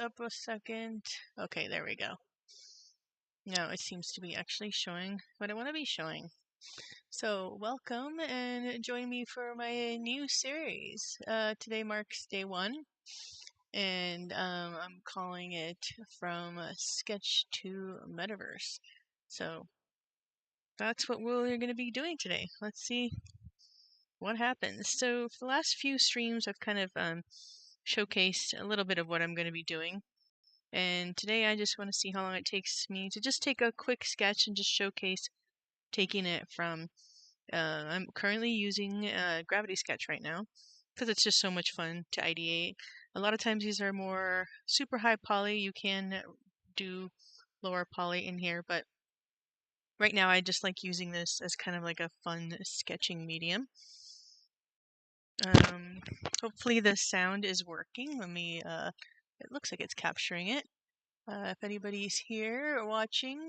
up a second. Okay, there we go. Now it seems to be actually showing what I want to be showing. So welcome and join me for my new series. Today marks day 1, and I'm calling it From Sketch to Metaverse. So that's what we're going to be doing today. Let's see what happens. So for the last few streams, I've kind of showcased a little bit of what I'm going to be doing. And today I just want to see how long it takes me to just take a quick sketch and just showcase taking it from, I'm currently using Gravity Sketch right now because it's just so much fun to ideate. A lot of times these are more super high poly. You can do lower poly in here, but right now I just like using this as kind of like a fun sketching medium. Hopefully the sound is working. Let me, it looks like it's capturing it. If anybody's here or watching,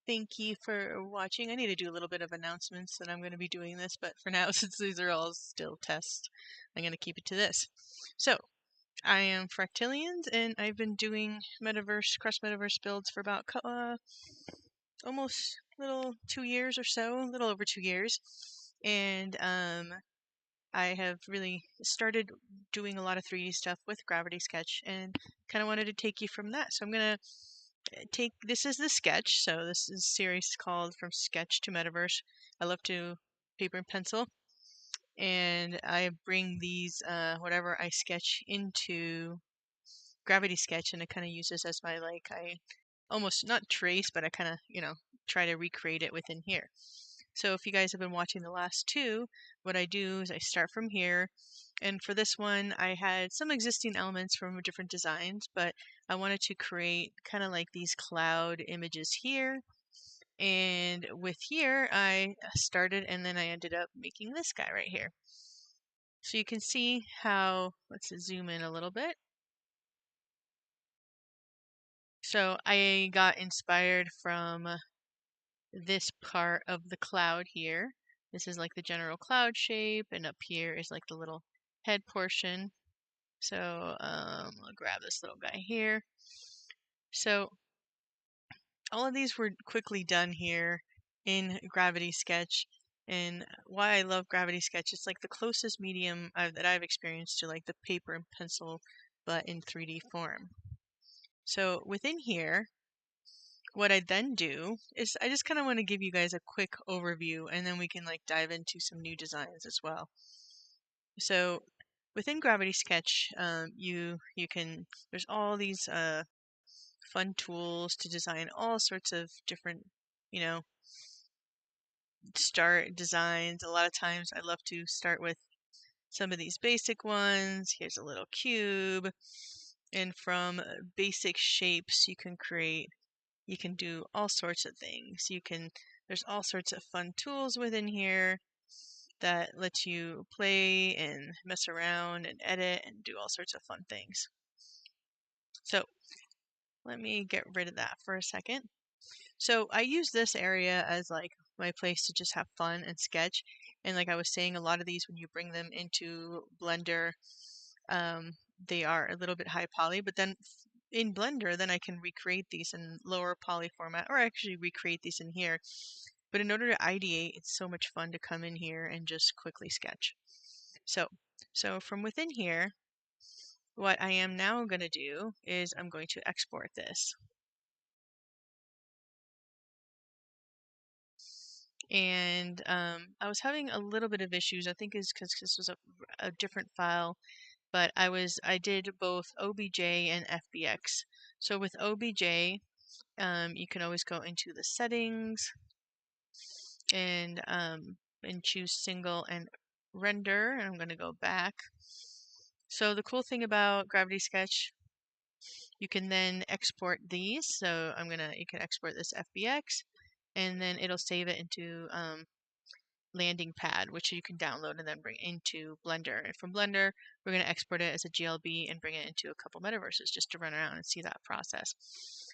thank you for watching. I need to do a little bit of announcements that I'm going to be doing this, but for now, since these are all still tests, I'm going to keep it to this. So, I am Fractillions, and I've been doing Metaverse, cross-Metaverse builds for about almost little 2 years or so, a little over 2 years. And I have really started doing a lot of 3D stuff with Gravity Sketch and kind of wanted to take you from that. So I'm going to this is the sketch. So this is a series called From Sketch to Metaverse. I love to paper and pencil. And I bring these, whatever I sketch into Gravity Sketch, and I kind of use this as my, I almost not trace, but I kind of, try to recreate it within here. So if you guys have been watching the last 2, what I do is I start from here. And for this one, I had some existing elements from different designs, but I wanted to create kind of like these cloud images here. And with here, I started and then I ended up making this guy right here. So you can see how, let's zoom in a little bit. So I got inspired from this part of the cloud here. This is like the general cloud shape, and up here is like the little head portion. So I'll grab this little guy here. So all of these were quickly done here in Gravity Sketch. And why I love Gravity Sketch, it's like the closest medium that I've experienced to like the paper and pencil, but in 3D form. So within here, what I then do is I just kind of want to give you guys a quick overview, and then we can like dive into some new designs as well. So within Gravity Sketch, you can, there's all these fun tools to design all sorts of different, start designs. A lot of times I love to start with some of these basic ones. Here's a little cube, and from basic shapes you can do all sorts of things. There's all sorts of fun tools within here that let you play and mess around and edit and do all sorts of fun things. So let me get rid of that for a second. So I use this area as like my place to just have fun and sketch. And like I was saying, a lot of these, when you bring them into Blender, they are a little bit high poly, but then in Blender, then I can recreate these in lower poly format, or actually recreate these in here. But in order to ideate, it's so much fun to come in here and just quickly sketch. So from within here, what I am now going to do is I'm going to export this. And I was having a little bit of issues. I think it's because this was a different file, but I did both OBJ and FBX. So with OBJ, you can always go into the settings and choose single and render. And I'm going to go back. So the cool thing about Gravity Sketch, you can then export these. So you can export this FBX, and then it'll save it into landing pad, which you can download and then bring into Blender. And from Blender, we're going to export it as a GLB and bring it into a couple metaverses just to run around and see that process.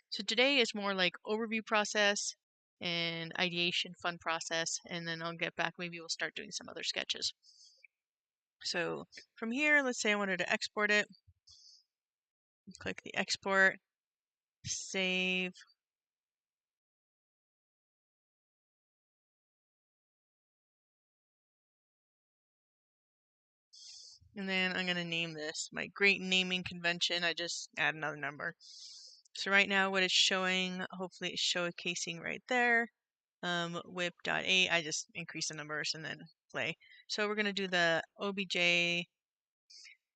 So today is more like overview process and ideation fun process, and then I'll get back. Maybe we'll start doing some other sketches. So from here, let's say I wanted to export it. Click the export, save. And then I'm going to name this my great naming convention. I just add another number. So right now what it's showing, hopefully it's showcasing right there. Whip.8, I just increase the numbers and then play. So we're going to do the obj,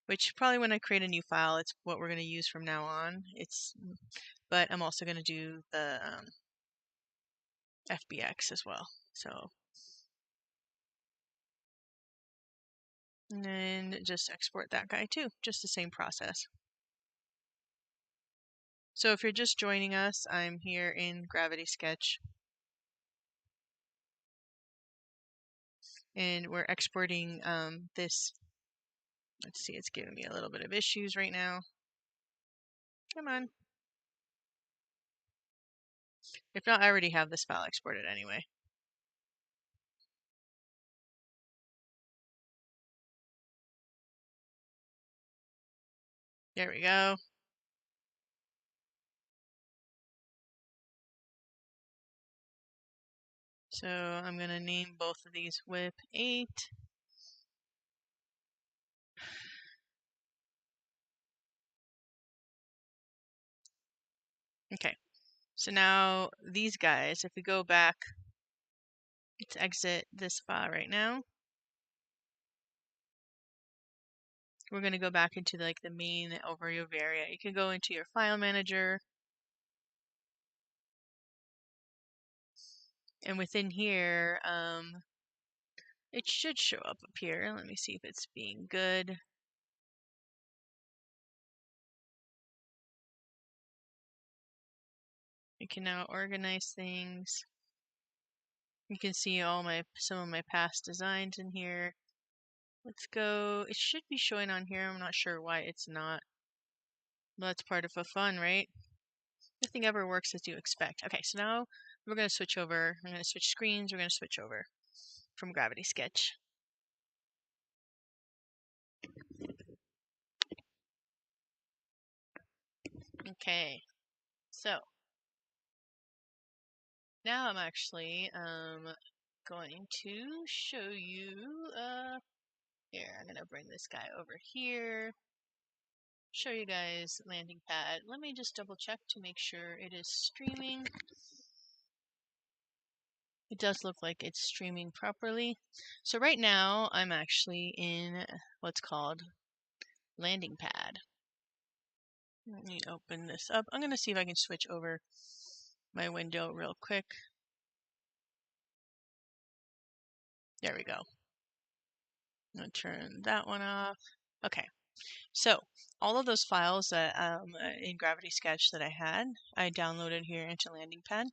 which probably when I create a new file, it's what we're going to use from now on. But I'm also going to do the FBX as well. So, and then just export that guy too, just the same process. So if you're just joining us, I'm here in Gravity Sketch. And we're exporting this. Let's see, it's giving me a little bit of issues right now. Come on. If not, I already have this file exported anyway. There we go. So I'm going to name both of these Whip 8. Okay, so now these guys, if we go back, let's exit this file right now. We're going to go back into like the main overview area. You can go into your file manager. And within here, it should show up here. Let me see if it's being good. You can now organize things. You can see some of my past designs in here. Let's go. It should be showing on here. I'm not sure why it's not. Well, that's part of the fun, right? Nothing ever works as you expect. Okay, so now we're going to switch over. I'm going to switch screens. We're going to switch over from Gravity Sketch. Okay, so now I'm actually going to show you, here, I'm going to bring this guy over here, show you guys landing pad. Let me just double check to make sure it is streaming. It does look like it's streaming properly. So right now I'm actually in what's called landing pad. Let me open this up. I'm going to see if I can switch over my window real quick. There we go. I'm going to turn that one off. Okay. So all of those files that in Gravity Sketch that I had, I downloaded here into landing pad.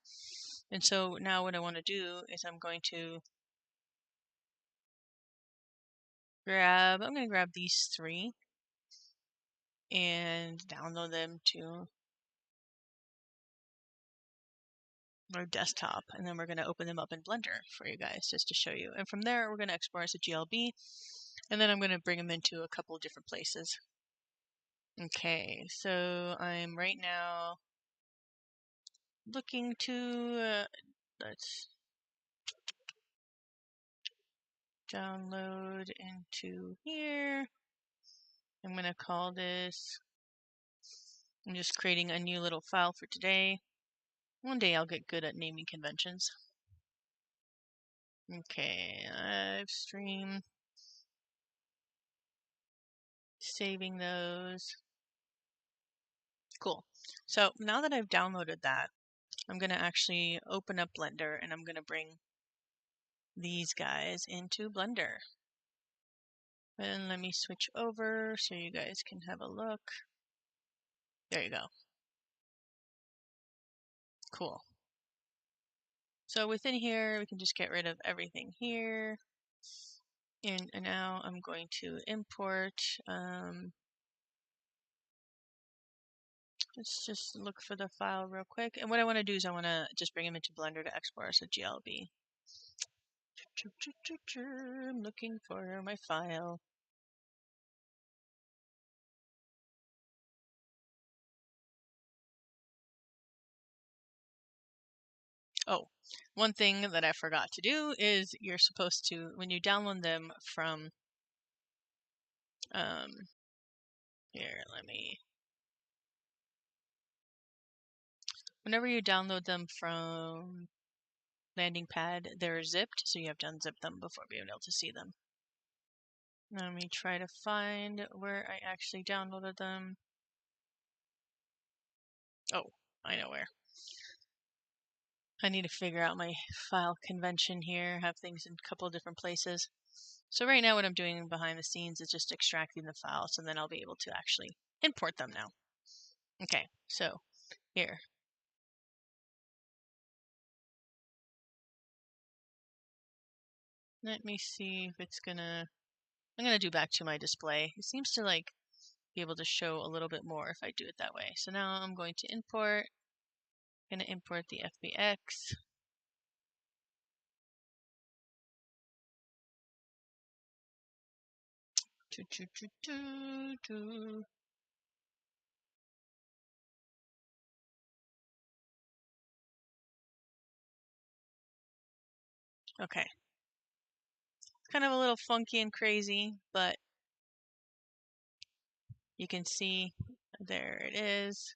And so now what I want to do is I'm going to grab these 3 and download them to our desktop, and then we're going to open them up in Blender for you guys just to show you. And from there, we're going to export as a GLB, and then I'm going to bring them into a couple different places. Okay, so I'm right now looking to, let's download into here. I'm going to call this, I'm just creating a new little file for today. One day I'll get good at naming conventions. Okay, live stream. Saving those. Cool. So now that I've downloaded that, I'm going to actually open up Blender and I'm going to bring these guys into Blender. And let me switch over so you guys can have a look. There you go. Cool. So within here, we can just get rid of everything here. And now I'm going to import. Let's just look for the file real quick. And what I want to do is I want to just bring them into Blender to export as a GLB. I'm looking for my file. Oh, one thing that I forgot to do is you're supposed to, when you download them from, here, whenever you download them from landing pad, they're zipped, so you have to unzip them before being able to see them. Let me try to find where I actually downloaded them. Oh, I know where. I need to figure out my file convention here, have things in a couple of different places. So right now what I'm doing behind the scenes is just extracting the files, and then I'll be able to actually import them now. Okay, so here. Let me see if it's gonna... I'm gonna do back to my display. It seems to like be able to show a little bit more if I do it that way. So now I'm going to import. I'm gonna import the FBX. Okay. It's kind of a little funky and crazy, but you can see there it is.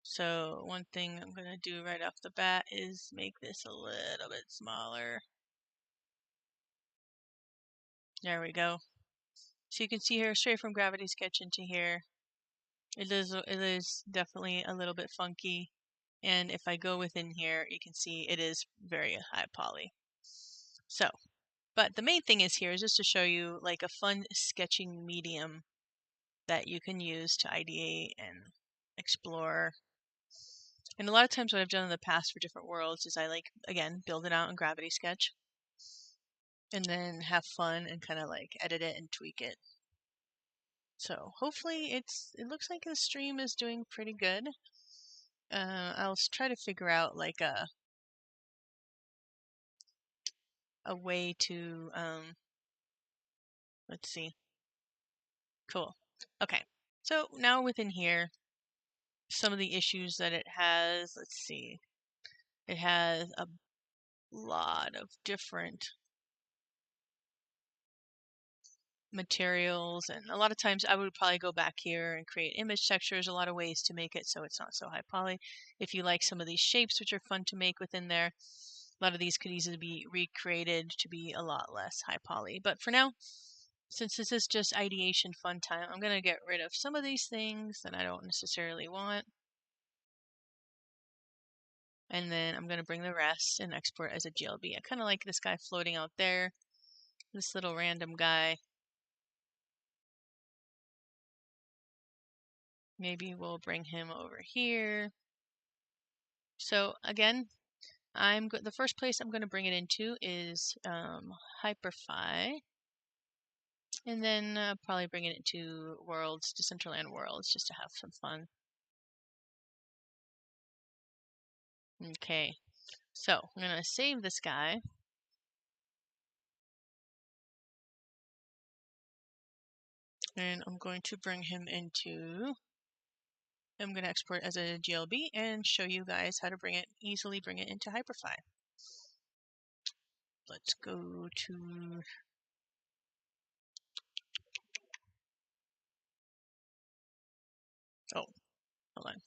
So one thing I'm going to do right off the bat is make this a little bit smaller. There we go. So you can see here straight from Gravity Sketch into here. It is definitely a little bit funky. And if I go within here, you can see it is very high poly. So, but the main thing is here is just to show you like a fun sketching medium that you can use to ideate and explore. And a lot of times what I've done in the past for different worlds is I like, again, build it out in Gravity Sketch and then have fun and kind of like edit it and tweak it. So hopefully it looks like the stream is doing pretty good. I'll try to figure out like a way to, let's see. Cool. Okay. So now within here, some of the issues that it has, let's see. It has a lot of different materials, and a lot of times I would probably go back here and create image textures, a lot of ways to make it so it's not so high poly. If you like some of these shapes, which are fun to make within there, a lot of these could easily be recreated to be a lot less high poly. But for now, since this is just ideation fun time, I'm going to get rid of some of these things that I don't necessarily want. And then I'm going to bring the rest and export as a GLB. I kind of like this guy floating out there, this little random guy. Maybe we'll bring him over here. So again, the first place I'm going to bring it into is Hyperfy, and then probably bring it into Worlds, Decentraland Worlds, just to have some fun. Okay, so I'm going to save this guy. And I'm going to bring him into... I'm going to export as a GLB and show you guys how to easily bring it into Hyperfy. Let's go to... Oh, hold on.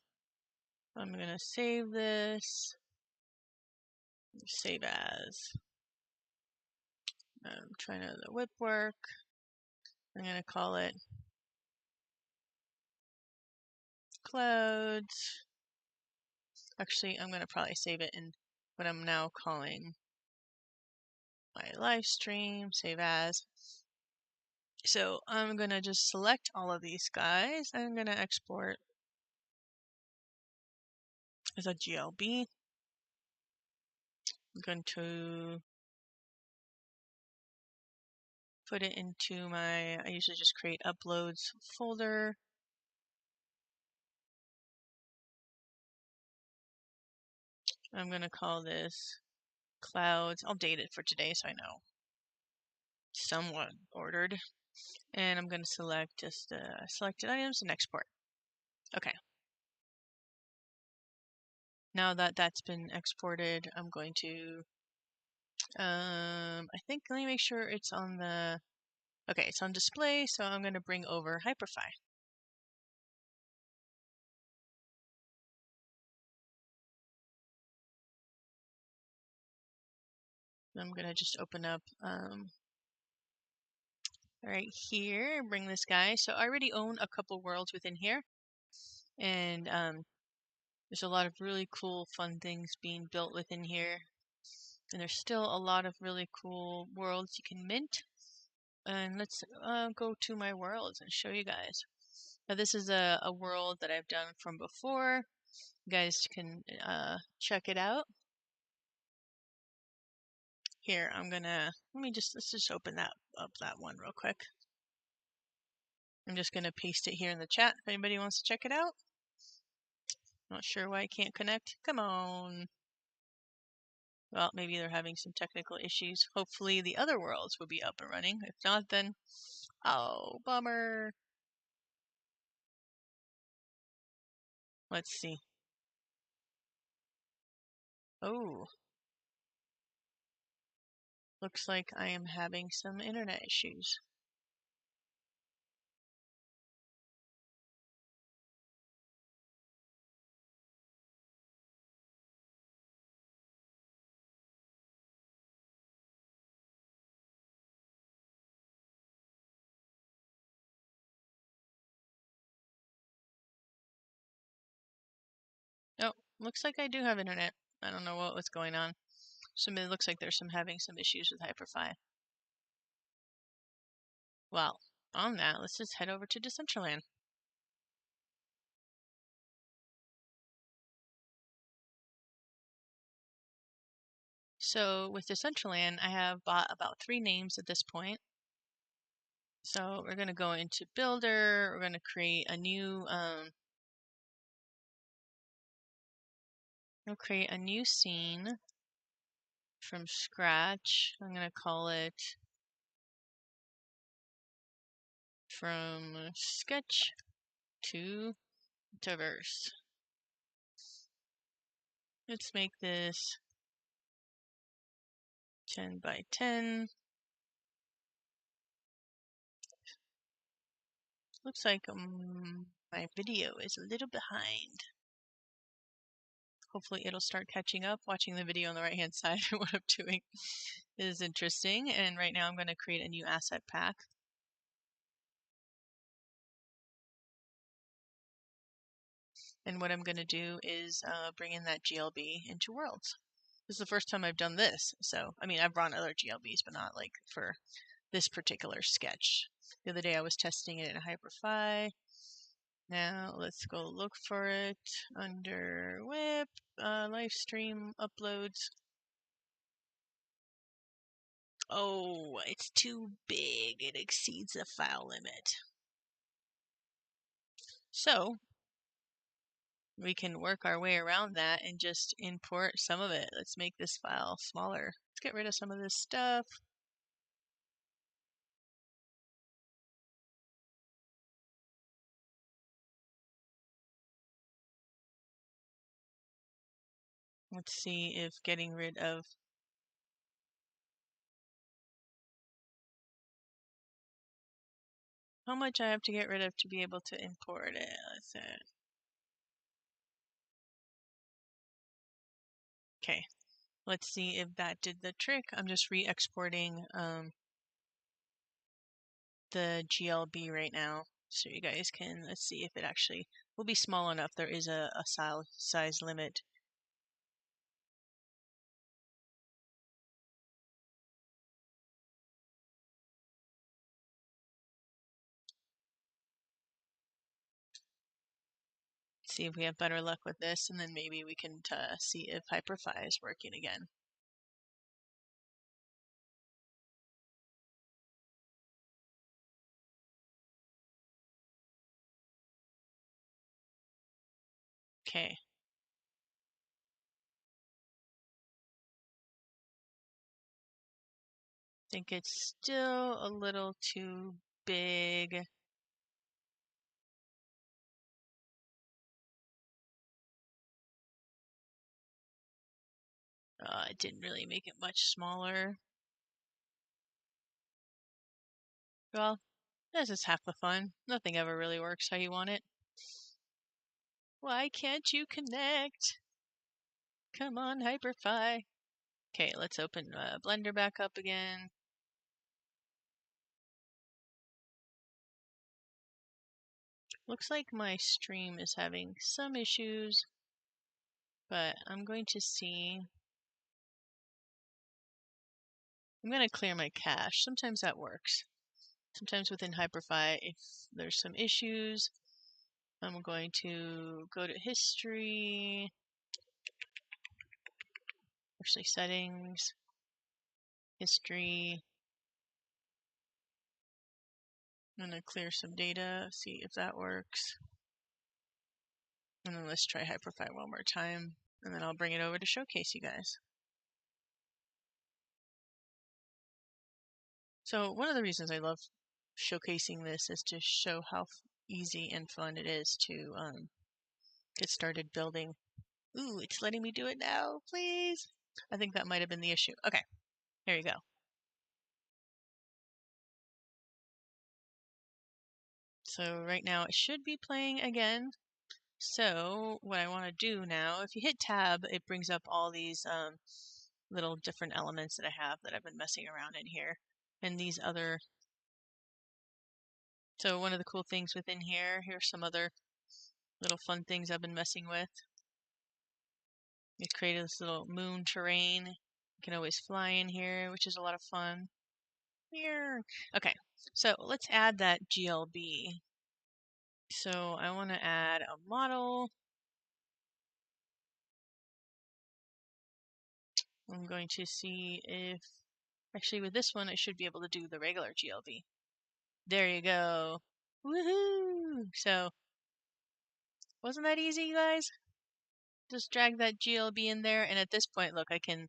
I'm going to save this. Save as. I'm trying to the whip work. I'm going to call it clouds. Actually, I'm going to probably save it in what I'm now calling my live stream, save as. So I'm going to just select all of these guys. I'm going to export as a GLB. I'm going to put it into my, I usually just create uploads folder. I'm going to call this clouds. I'll date it for today so I know. Somewhat ordered. And I'm going to select just selected items and export. Okay. Now that that's been exported, I'm going to, I think, let me make sure it's on the, okay, it's on display, so I'm going to bring over Hyperfy. I'm going to just open up right here, bring this guy. So I already own a couple worlds within here, and there's a lot of really cool, fun things being built within here. And there's still a lot of really cool worlds you can mint. And let's go to my worlds and show you guys. Now this is a world that I've done from before. You guys can check it out. Here, let's just open that up, that one real quick. I'm just gonna paste it here in the chat if anybody wants to check it out. Not sure why I can't connect. Come on. Well, maybe they're having some technical issues. Hopefully the other worlds will be up and running. If not, then, oh, bummer. Let's see. Oh, looks like I am having some internet issues. Oh, looks like I do have internet. I don't know what was going on. It looks like there's having some issues with Hyperfy. Well, on that, let's just head over to Decentraland. So with Decentraland, I have bought about 3 names at this point. So we're going to go into Builder. We're going to create a new scene from scratch. I'm going to call it From Sketch to Metaverse. Let's make this 10 by 10. Looks like my video is a little behind. Hopefully it'll start catching up. Watching the video on the right hand side of what I'm doing is interesting. And right now I'm going to create a new asset pack. And what I'm going to do is bring in that GLB into Worlds. This is the first time I've done this. So, I mean, I've run other GLBs, but not like for this particular sketch. The other day I was testing it in Hyperfy. Now let's go look for it under WIP, live stream uploads. Oh, it's too big. It exceeds the file limit. So we can work our way around that and just import some of it. Let's make this file smaller. Let's get rid of some of this stuff. Let's see if getting rid of how much I have to get rid of to be able to import it. Let's see. Okay, let's see if that did the trick. I'm just re-exporting the GLB right now, so you guys can, let's see if it actually will be small enough. There is a size limit. See if we have better luck with this, and then maybe we can see if Hyperfy is working again. Okay. I think it's still a little too big. It didn't really make it much smaller. Well, this is half the fun. Nothing ever really works how you want it. Why can't you connect? Come on, Hyperfy. Okay, let's open Blender back up again. Looks like my stream is having some issues, but I'm going to see. I'm going to clear my cache. Sometimes that works. Sometimes within Hyperfy, if there's some issues, I'm going to go to history, actually settings, history. I'm going to clear some data, see if that works. And then let's try Hyperfy one more time, and then I'll bring it over to showcase you guys. So one of the reasons I love showcasing this is to show how easy and fun it is to get started building. Ooh, it's letting me do it now, please. I think that might have been the issue. Okay, here you go. So right now it should be playing again. So what I want to do now, if you hit tab, it brings up all these little different elements that I have that I've been messing around in here. And these other, so one of the cool things within here, here's some other little fun things I've been messing with. You create this little moon terrain. You can always fly in here, which is a lot of fun. Here. Okay, so let's add that GLB. So I want to add a model. I'm going to see if, actually with this one, I should be able to do the regular GLB. There you go. Woohoo! So, wasn't that easy, you guys? Just drag that GLB in there, and at this point, look, I can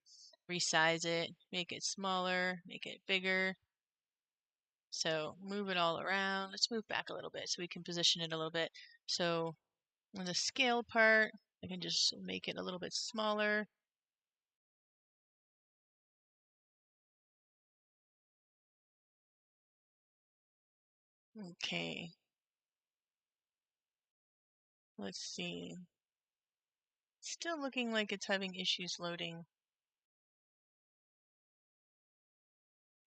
resize it, make it smaller, make it bigger. So move it all around. Let's move back a little bit so we can position it a little bit. So on the scale part, I can just make it a little bit smaller. Okay. Let's see. Still looking like it's having issues loading.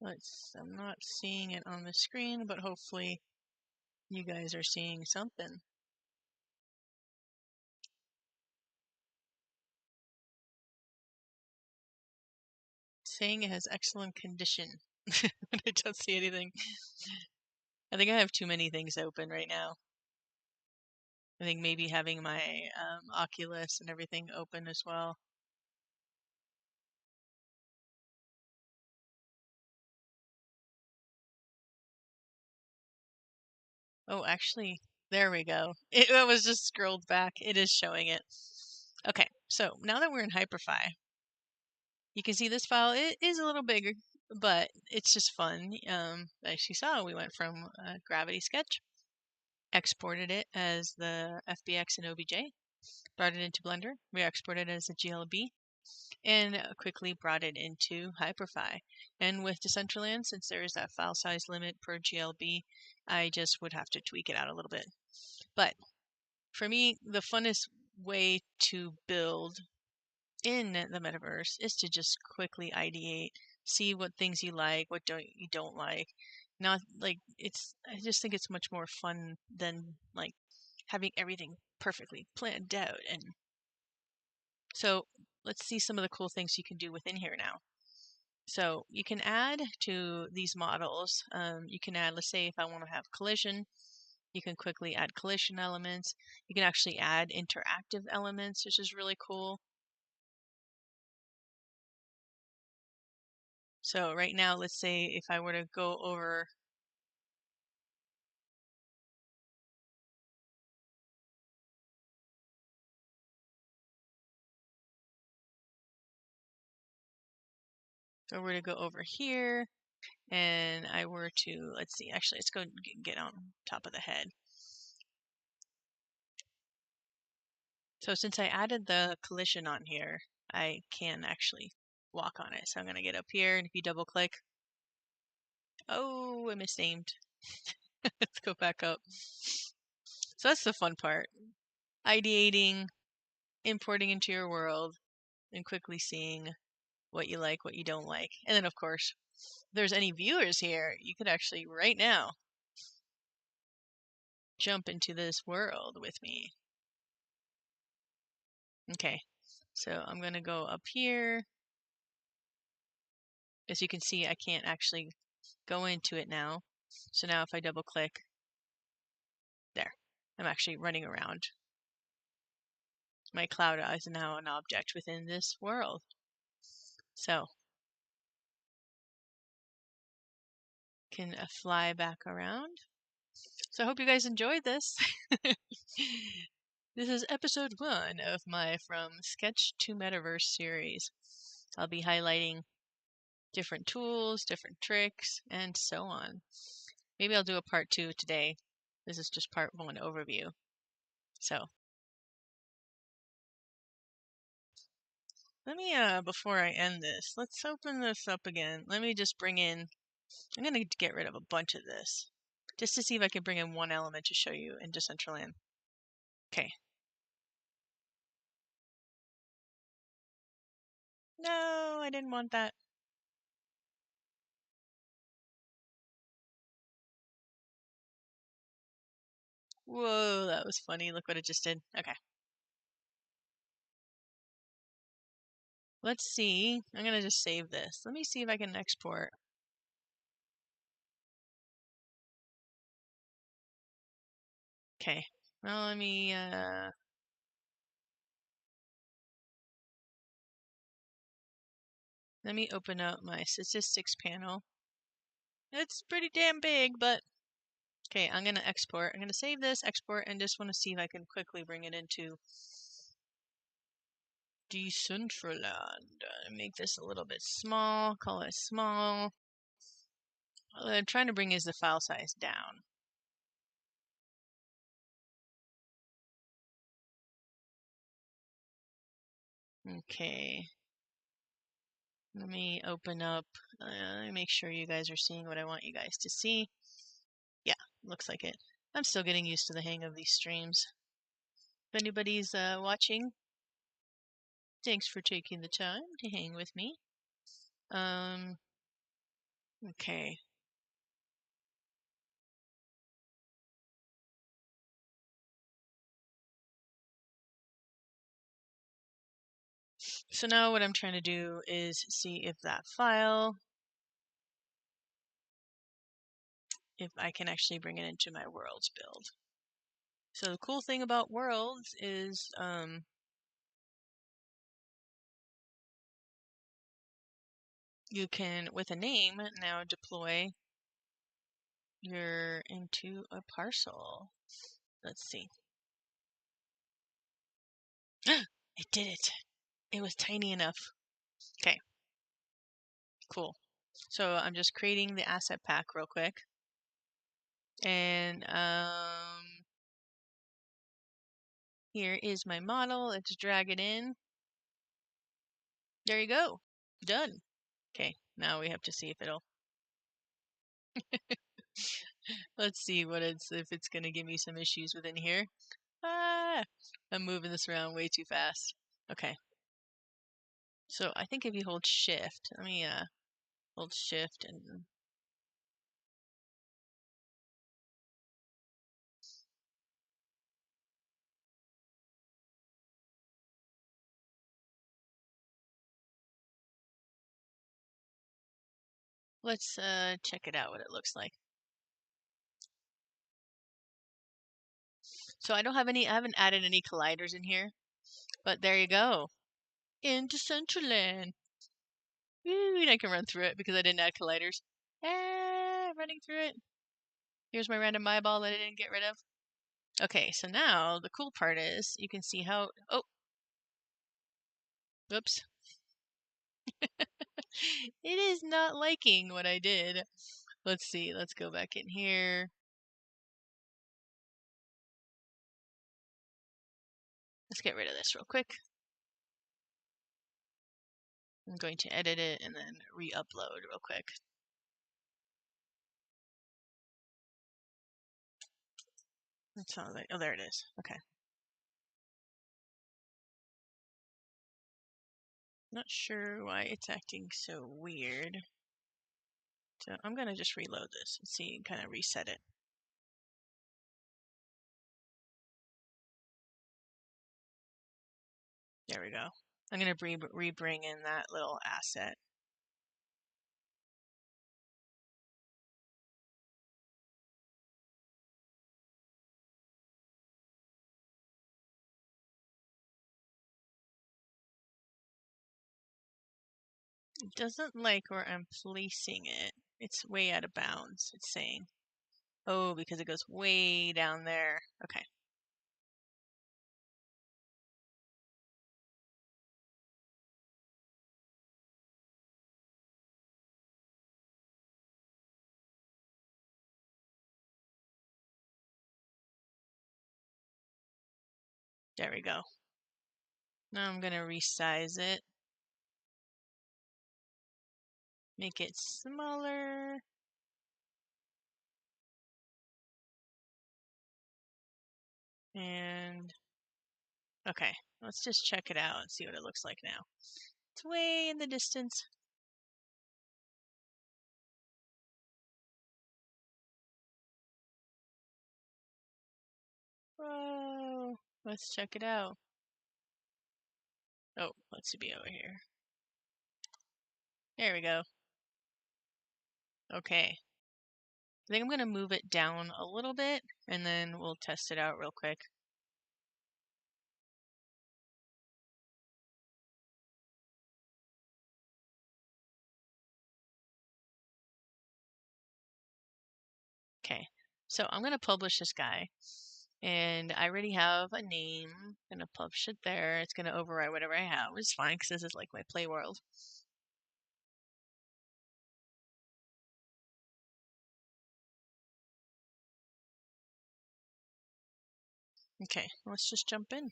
I'm not seeing it on the screen, but hopefully you guys are seeing something. Saying it has excellent condition. I don't see anything. I think I have too many things open right now. I think maybe having my Oculus and everything open as well. Oh, actually, there we go. It was just scrolled back. It is showing it. Okay, so now that we're in Hyperfy, you can see this file. It is a little bigger, but it's just fun. As you saw, we went from Gravity Sketch, exported it as the FBX and OBJ, brought it into Blender, re-exported it as a GLB, and quickly brought it into Hyperfy. And with Decentraland, since there is that file size limit per GLB, I just would have to tweak it out a little bit. But for me, the funnest way to build in the metaverse is to just quickly ideate, see what things you like, what you don't like. Not like I just think it's much more fun than like having everything perfectly planned out. And so let's see some of the cool things you can do within here now. So you can add to these models. You can add, let's say if I want to have collision, you can quickly add collision elements. You can actually add interactive elements, which is really cool. So right now, let's say if I were to go over here and I were to, let's see, actually, let's go get on top of the head. So since I added the collision on here, I can actually walk on it. So I'm going to get up here, and if you double click, oh, I misnamed. Let's go back up. So that's the fun part. Ideating, importing into your world, and quickly seeing what you like, what you don't like. And then, of course, if there's any viewers here, you could actually, right now, jump into this world with me. Okay, so I'm going to go up here. As you can see, I can't actually go into it now. So now if I double click, there, I'm actually running around. My cloud is now an object within this world. So, can fly back around. So I hope you guys enjoyed this. This is episode 1 of my From Sketch to Metaverse series. I'll be highlighting different tools, different tricks, and so on. Maybe I'll do a part 2 today. This is just part 1 overview. So, let me, before I end this, let's open this up again. Let me just bring in, I'm going to get rid of a bunch of this, just to see if I can bring in one element to show you in Decentraland. Okay. No, I didn't want that. Whoa, that was funny. Look what it just did. Okay. Let's see. I'm going to just save this. Let me see if I can export. Okay. Well, let me open up my statistics panel. It's pretty damn big, but okay, I'm going to export. I'm going to save this, export, and just want to see if I can quickly bring it into Decentraland. Make this a little bit small, call it small. What I'm trying to bring is the file size down. Okay. Let me open up, let me make sure you guys are seeing what I want you guys to see. Yeah, looks like it. I'm still getting used to the hang of these streams. If anybody's watching, thanks for taking the time to hang with me. Okay. So now what I'm trying to do is see if that file, if I can actually bring it into my worlds build. So the cool thing about worlds is you can, with a name, now deploy your into a parcel. Let's see. It did it. It was tiny enough. Okay. Cool. So I'm just creating the asset pack real quick. And here is my model. Let's drag it in. There you go. Done. Okay, now we have to see if it'll let's see what it's if it's gonna give me some issues within here. Ah, I'm moving this around way too fast. Okay. So I think if you hold shift, let me hold shift and let's check it out what it looks like. So I haven't added any colliders in here, but there you go. Into Decentraland. Woo, and I can run through it because I didn't add colliders. Ah, running through it. Here's my random eyeball that I didn't get rid of. Okay, so now the cool part is you can see how, oh, whoops. It is not liking what I did. Let's see, let's go back in here. Let's get rid of this real quick. I'm going to edit it and then re-upload real quick. That's all right. Oh, there it is. Okay. Not sure why it's acting so weird. So I'm gonna just reload this and see and kind of reset it. There we go. I'm gonna re-bring in that little asset. It doesn't like where I'm placing it. It's way out of bounds, it's saying. Oh, because it goes way down there. Okay. There we go. Now I'm gonna resize it. Make it smaller. And okay, let's just check it out and see what it looks like now. It's way in the distance. Whoa, let's check it out. Oh, let's be over here. There we go. Okay. I think I'm going to move it down a little bit and then we'll test it out real quick. Okay, so I'm going to publish this guy and I already have a name. I'm going to publish it there. It's going to override whatever I have, which is fine because this is like my play world. Okay, let's just jump in.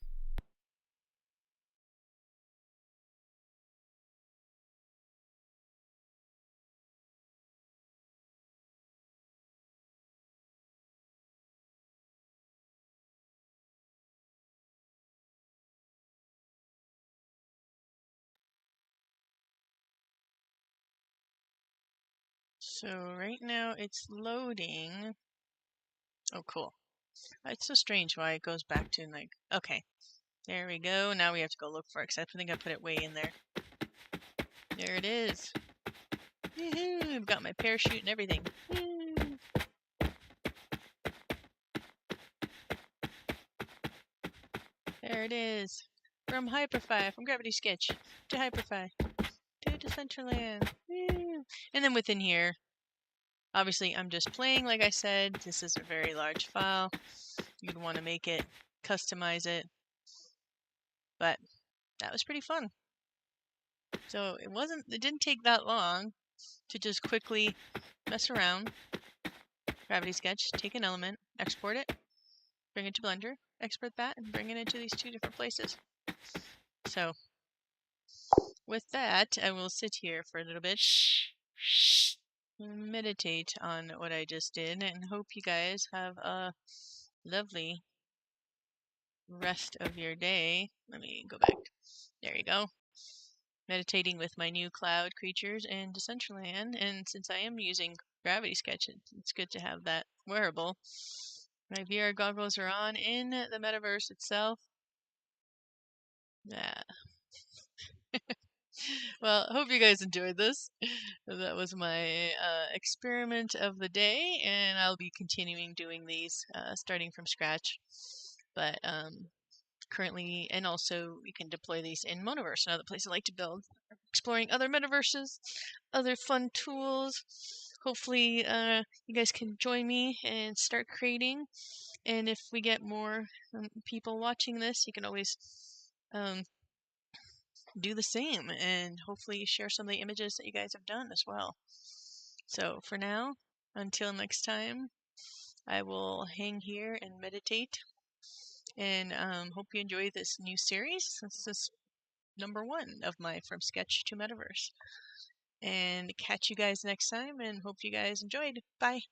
So right now it's loading. Oh, cool. It's so strange why it goes back to like, okay, there we go. Now we have to go look for it because I think I put it way in there. There it is. Woohoo! I've got my parachute and everything. Woo! There it is. From Hyperfy, from Gravity Sketch to Hyperfy to Decentraland. Woo! And then within here, obviously I'm just playing like I said. This is a very large file. You'd want to make it, customize it. But that was pretty fun. So it didn't take that long to just quickly mess around. Gravity Sketch, take an element, export it, bring it to Blender, export that, and bring it into these two different places. So with that, I will sit here for a little bit, meditate on what I just did, and hope you guys have a lovely rest of your day. Let me go back. There you go. Meditating with my new cloud creatures in Decentraland, and since I am using Gravity Sketch, it's good to have that wearable. My VR goggles are on in the metaverse itself. Yeah. Well, I hope you guys enjoyed this. That was my experiment of the day, and I'll be continuing doing these starting from scratch. But currently, and also you can deploy these in Monoverse, another place I like to build, exploring other metaverses, other fun tools. Hopefully, you guys can join me and start creating. And if we get more people watching this, you can always do the same and hopefully share some of the images that you guys have done as well. So for now, until next time, I will hang here and meditate and hope you enjoy this new series. This is number 1 of my From Sketch to Metaverse. And catch you guys next time, and hope you guys enjoyed. Bye.